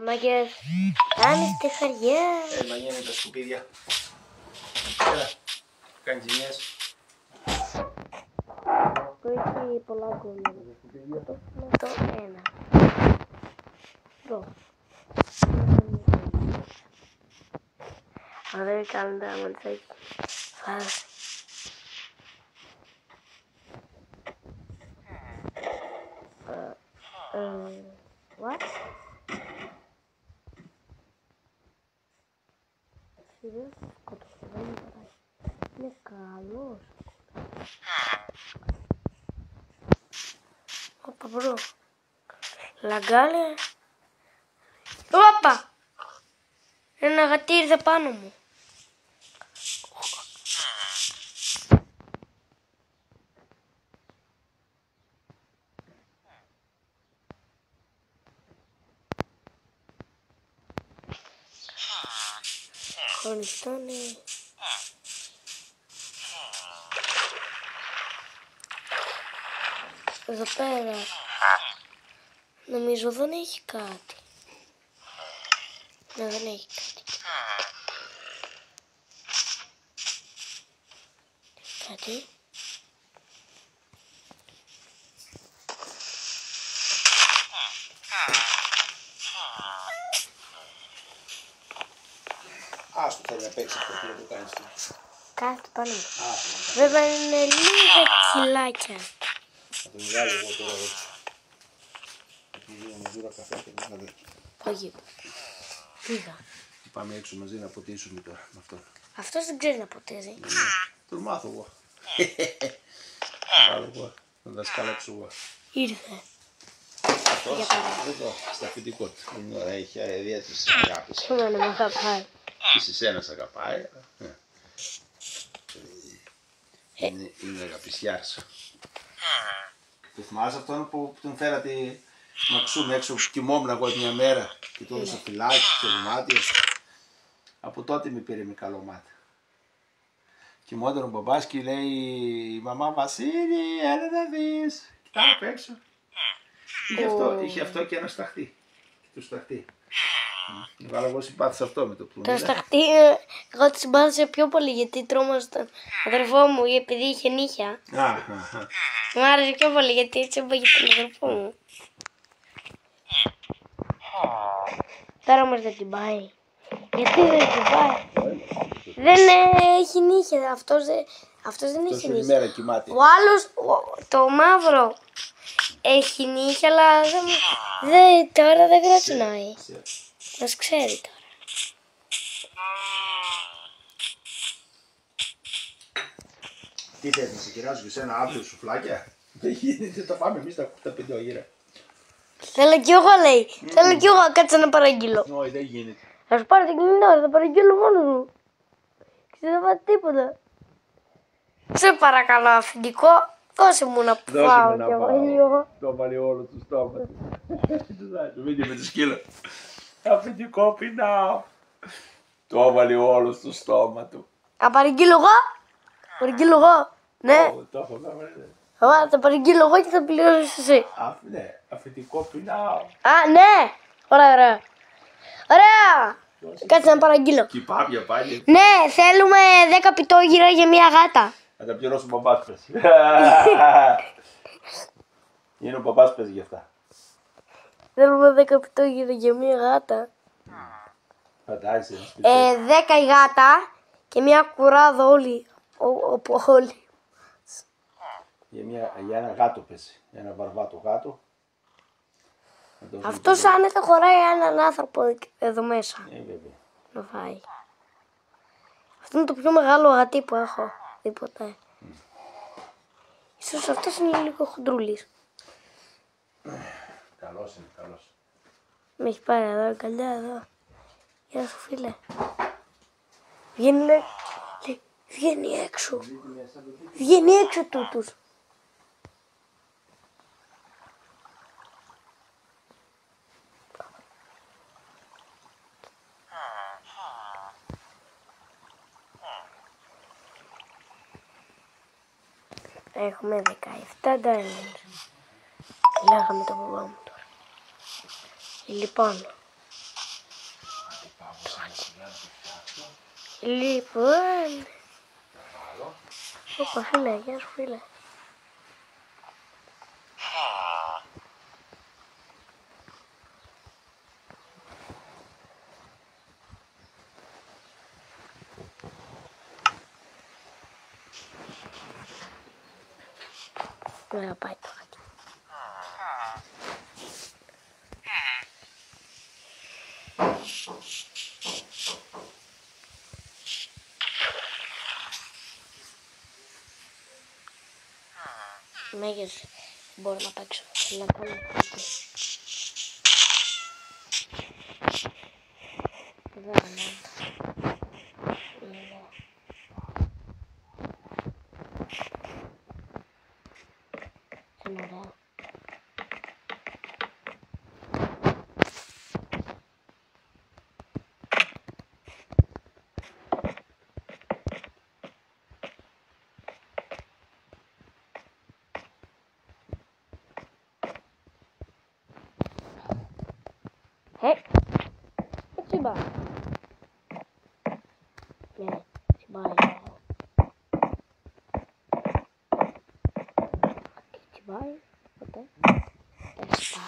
Μαγκές, κάνεις τη χαριά. Μανιένε τα σκουπίδια. Έλα, κάνει ζημιές. Που έχει πολλά κόμματα. Αυτό είναι το ένα. Εδώ. Αν δεν κάνετε αμαντσάκι, φάση. What? Σιγά σκοτώσαι, δεν είναι παράει. Είναι καλός. Όπα μπρο. Λαγκάλε. Όπα! Ένα γατί ήρθε πάνω μου. Χωριστώνει. Εδώ πέρα. Νομίζω δεν έχει κάτι. Ναι, δεν έχει κάτι. Κάτι. Άστο, θέλει να παίξει αυτό, τι να το κάνεις. Κάτι πάνω μου. Βέβαια είναι λίγα κιλάκια. Θα τον βγάλω εγώ τώρα έτσι. Θα τον βγάλω μαζί ένα καφέ και να δει. Όχι. Πήγα. Πάμε έξω μαζί να ποτίσουμε τώρα με αυτό. Αυτός δεν ξέρει να ποτίζει. Τον μάθω εγώ. Βάλω εγώ, τον δασκάλαψω εγώ. Ήρθε. Αυτός, εδώ, στα αφεντικό του. Είναι ωραία, έχει ιδιαίτερες αγάπης. Και εμένα με αγαπάει. Και σε σένα σ' αγαπάει. Είναι αγαπησιάς. Το θυμάσαι αυτόν που τον φέρατε Μαξούμ έξω που κοιμόμουν εγώ μια μέρα και το έδωσα φυλάκι στο δωμάτιο. Από τότε με πήρε με καλό μάτι. Κοιμόταν ο μπαμπάς και λέει η μαμά Βασίλη, έλα να δεις. Κοιτάμε απ' έξω. Είχε αυτό και ένα σταχτή. Το σταχτή. Βάλω εγώ συμπάθησα αυτό με το πλουμίδα. Το σταχτή, εγώ τη συμπάθησα πιο πολύ γιατί τρόμαζε τον αδερφό μου επειδή είχε νύχια. Μου άρεσε πιο πολύ γιατί έτσι έπαγε τον αδερφό μου. Τώρα όμως δεν την πάει. Γιατί δεν την πάει. Δεν έχει νύχια. Αυτός δεν έχει νύχια. Μέρα κοιμάται. Ο άλλος, το μαύρο, έχει νύχια αλλά τώρα δεν κρατσινάει. Μας ξέρει τώρα. Τι θες να σε κεράσω και σένα αύριο σουφλάκια. Δεν γίνεται, τα πάμε εμείς τα πεντόγυρα. Θέλω κι εγώ λέει. Θέλω κι εγώ κάτσε να παραγγείλω. Όχι, δεν γίνεται. Θα σου πάρω το κινητό, θα παραγγείλω μόνος μου. Και δεν θα πάω τίποτα. Σε παρακαλώ αφεντικό, δώσε μου να πάω κι εγώ λίγο. Το έβαλε όλο το στόμα του. Το βίντεο με το σκύλο. Αφεντικό πεινάω. Το έβαλε όλο στο στόμα του. Θα παραγγείλω εγώ. Παραγγείλω εγώ. Ναι. Το έχω κάνει. Θα παραγγείλω εγώ και θα πληρώσεις εσύ. Ναι, αφεντικό πεινάω. Α, ναι. Ωραία, ωραία. Ωραία. Κάτσε να παραγγείλω. Κυπάπια πάλι. Ναι, θέλουμε 10 πιτόγυρα για μια γάτα. Θα τα πληρώσω ο μπαμπάς πες. Είναι ο μπαμπάς πες γι' αυτά. Θέλουμε 10 πιτόγυρα για μια γάτα. Φαντάζεσαι. 10 η γάτα και μια κουράδα όλοι. Όλοι. Για ένα γάτο πες. Για ένα βαρβάτο γάτο. Αυτός άνετα χωράει έναν άνθρωπο εδώ μέσα. Βέβαια. Να φάει. Αυτό είναι το πιο μεγάλο γατί που έχω δει ποτέ. Ίσως αυτός είναι λίγο χοντρούλης. Καλός είναι, καλός. Με έχει πάρει εδώ, καλιά εδώ. Γεια σου φίλε. Βγαίνει λέει, βγαίνει έξω. Βγαίνει έξω τούτος. Έχουμε 17 diamonds. Λέγαμε το μπαμπά μου τώρα. Λοιπόν, Λοιπόν. Όπα φίλε, γεια σου φίλε. Να πάει τώρα. Μέγες μπορώ να παίξω. Να κάνω κάτι. Δεν είναι. Είναι ωραίο. Έτσι πάει. Ναι, έτσι πάει. Έτσι πάει. Ποτέ. Έτσι πάει.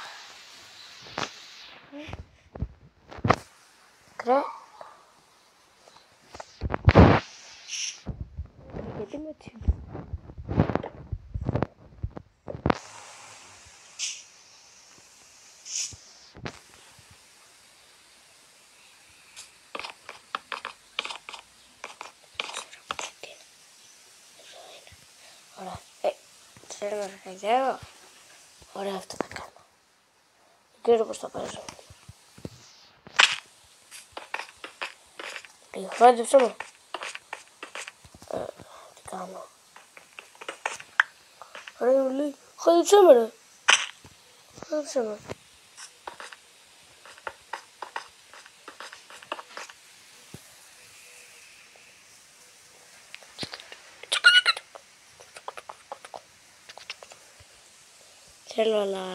Κρέ. Γιατί με έτσι. Ωραία. Θέλω να ρεχαγιάρω. Ωραία, αυτό θα κάνω. Δεν ξέρω πώς θα παίζω. Χάζεψε μου. Τι κάνω. Ωραία, μου λέει. Χάζεψε με ρε. Χάζεψε με. Θέλω να...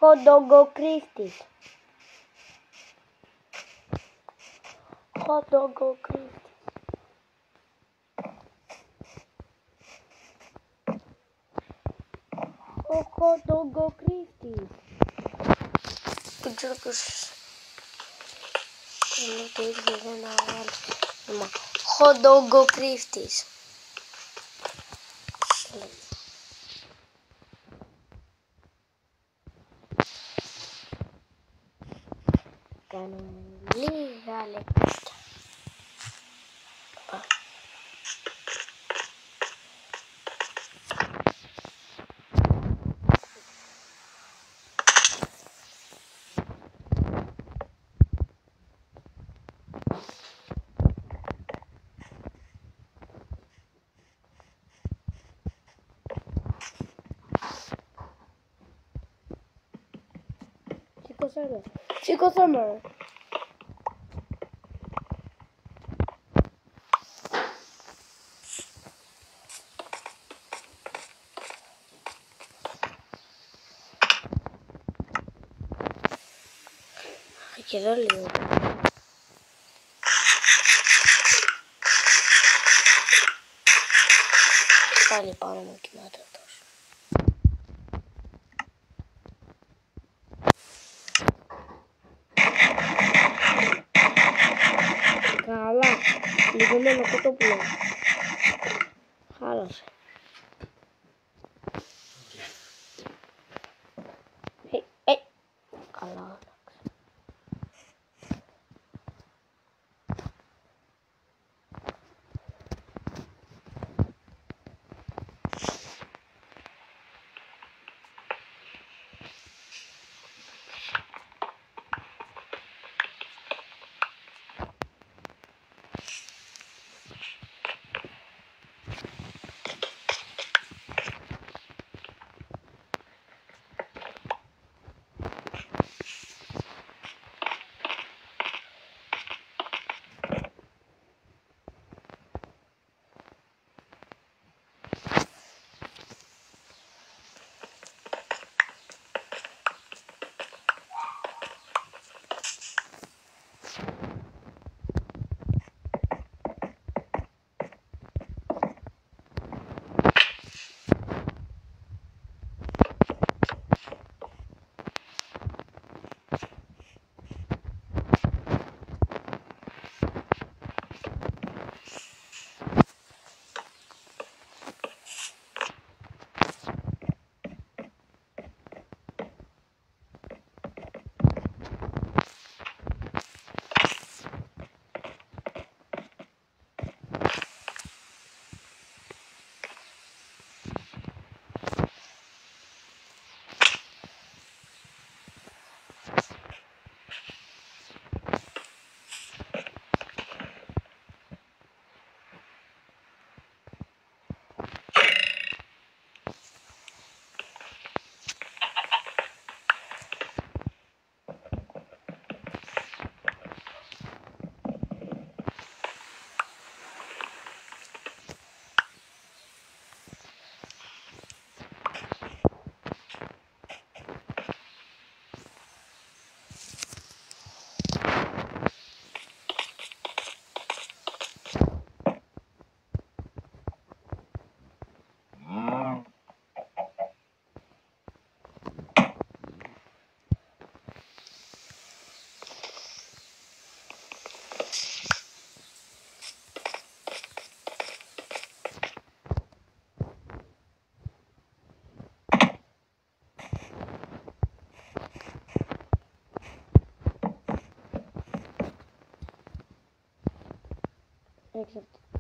Χοντογκοκρίστης. Χοντογκοκρίστης. Ο χοντογκοκρίστης. Δεν ξέρω ποιος είναι το ίδιο ένα άλλο. Χοντογκοκρίστης. Κάνουμε λίγα λεπτά. Σήκωσαμε. Και εδώ λίγο. Πάλι πάνω μου κοιμάται αυτός. Λιγωμένο κοτόπουλο. Χάλασε. Καλά.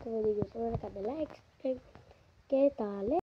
Το βίντεο να κάνετε like και τα λέτε.